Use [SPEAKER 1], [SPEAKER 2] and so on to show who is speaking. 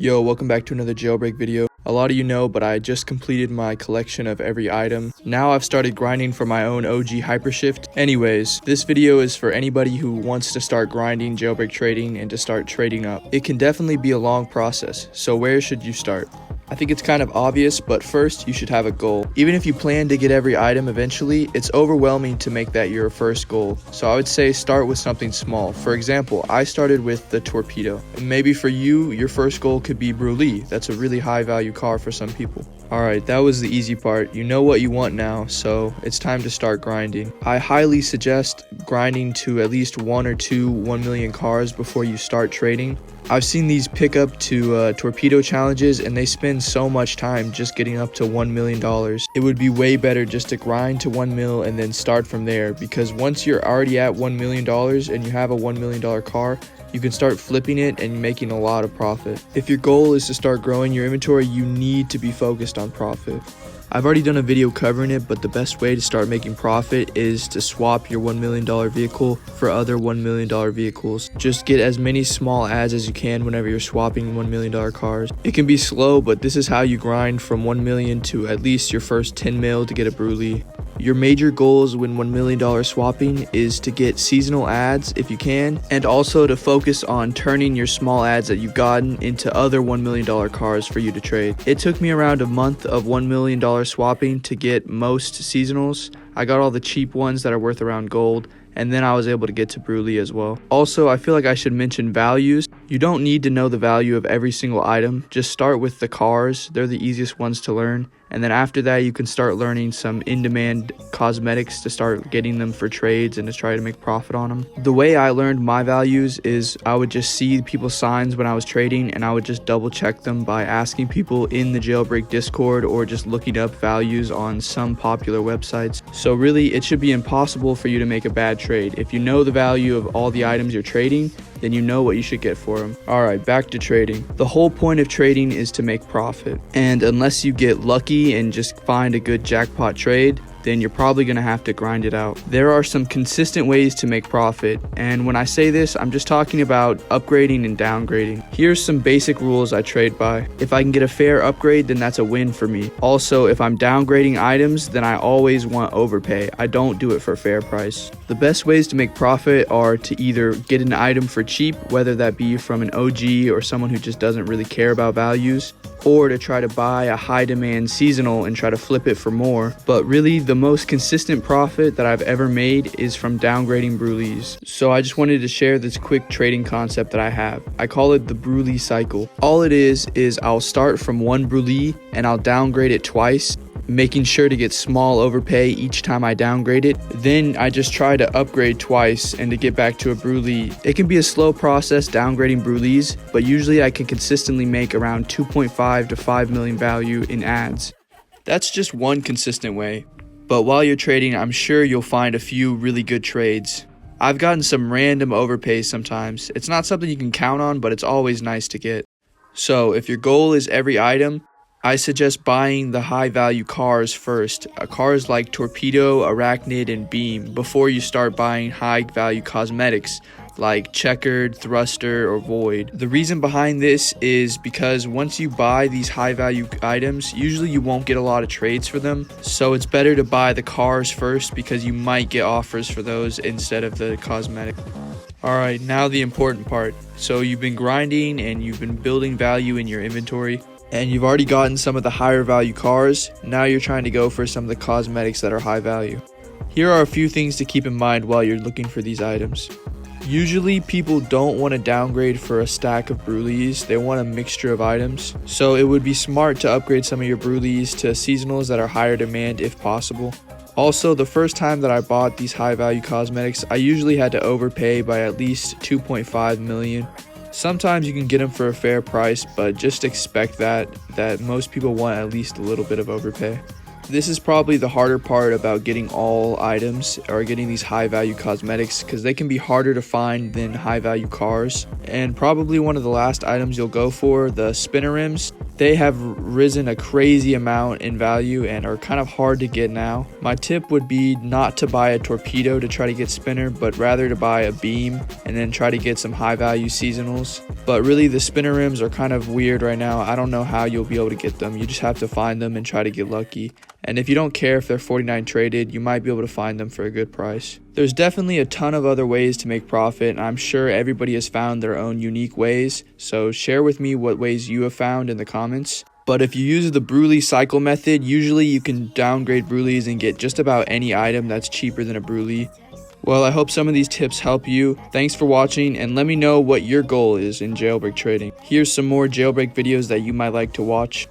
[SPEAKER 1] Yo, welcome back to another jailbreak video. A lot of you know, but I just completed my collection of every item. Now I've started grinding for my own OG hypershift. Anyways, this video is for anybody who wants to start grinding jailbreak trading and to start trading up. It can definitely be a long process, so where should you start? I think it's kind of obvious, but first you should have a goal. Even if you plan to get every item eventually, it's overwhelming to make that your first goal. So I would say start with something small. For example, I started with the torpedo. And maybe for you, your first goal could be Bruley. That's a really high value car for some people. Alright, that was the easy part. You know what you want now, so it's time to start grinding. I highly suggest grinding to at least 1 or 2 1 million cars before you start trading. I've seen these pick up to torpedo challenges and they spend so much time just getting up to $1 million. It would be way better just to grind to 1 mil and then start from there, because once you're already at $1 million and you have a $1 million car, you can start flipping it and making a lot of profit. If your goal is to start growing your inventory, you need to be focused on profit. I've already done a video covering it, but the best way to start making profit is to swap your $1 million vehicle for other $1 million vehicles. Just get as many small ads as you can whenever you're swapping $1 million cars. It can be slow, but this is how you grind from 1 million to at least your first 10 mil to get a Bruley. Your major goals when $1 million swapping is to get seasonal ads if you can, and also to focus on turning your small ads that you've gotten into other $1 million cars for you to trade. It took me around a month of $1 million swapping to get most seasonals. I got all the cheap ones that are worth around gold, and then I was able to get to Bruley as well. Also, I feel like I should mention values. You don't need to know the value of every single item. Just start with the cars. They're the easiest ones to learn. And then after that, you can start learning some in-demand cosmetics to start getting them for trades and to try to make profit on them. The way I learned my values is I would just see people's signs when I was trading, and I would just double check them by asking people in the Jailbreak Discord or just looking up values on some popular websites. So really, it should be impossible for you to make a bad trade. If you know the value of all the items you're trading, then you know what you should get for them. Alright, back to trading. The whole point of trading is to make profit. And unless you get lucky and just find a good jackpot trade, then you're probably going to have to grind it out. There are some consistent ways to make profit, and when I say this, I'm just talking about upgrading and downgrading. Here's some basic rules I trade by. If I can get a fair upgrade, then that's a win for me. Also, if I'm downgrading items, then I always want overpay. I don't do it for a fair price. The best ways to make profit are to either get an item for cheap, whether that be from an OG or someone who just doesn't really care about values, or to try to buy a high demand seasonal and try to flip it for more. But really, the most consistent profit that I've ever made is from downgrading Bruleys. So I just wanted to share this quick trading concept that I have. I call it the Bruley cycle. All it is I'll start from one Bruley and I'll downgrade it twice, making sure to get small overpay each time I downgrade it. Then I just try to upgrade twice and to get back to a Bruley. It can be a slow process downgrading Bruleys, but usually I can consistently make around 2.5 to 5 million value in ads. That's just one consistent way. But while you're trading, I'm sure you'll find a few really good trades. I've gotten some random overpays sometimes. It's not something you can count on, but it's always nice to get. So if your goal is every item, I suggest buying the high value cars first, cars like Torpedo, Arachnid, and Beam, before you start buying high value cosmetics like Checkered, Thruster, or Void. The reason behind this is because once you buy these high value items, usually you won't get a lot of trades for them, so it's better to buy the cars first because you might get offers for those instead of the cosmetic. Alright, now the important part. So you've been grinding and you've been building value in your inventory, and you've already gotten some of the higher value cars. Now you're trying to go for some of the cosmetics that are high value. Here are a few things to keep in mind while you're looking for these items. Usually people don't want to downgrade for a stack of Bruleys, they want a mixture of items. So it would be smart to upgrade some of your Bruleys to seasonals that are higher demand if possible. Also, the first time that I bought these high value cosmetics, I usually had to overpay by at least 2.5 million. Sometimes you can get them for a fair price, but just expect that most people want at least a little bit of overpay. This is probably the harder part about getting all items or getting these high value cosmetics, because they can be harder to find than high value cars. And probably one of the last items you'll go for, the spinner rims, they have risen a crazy amount in value and are kind of hard to get now. My tip would be not to buy a torpedo to try to get spinner, but rather to buy a beam and then try to get some high value seasonals. But really the spinner rims are kind of weird right now. I don't know how you'll be able to get them. You just have to find them and try to get lucky. And if you don't care if they're 49 traded, you might be able to find them for a good price. There's definitely a ton of other ways to make profit, and I'm sure everybody has found their own unique ways. So share with me what ways you have found in the comments. But if you use the Bruley cycle method, usually you can downgrade Bruleys and get just about any item that's cheaper than a Bruley. Well, I hope some of these tips help you. Thanks for watching, and let me know what your goal is in jailbreak trading. Here's some more jailbreak videos that you might like to watch.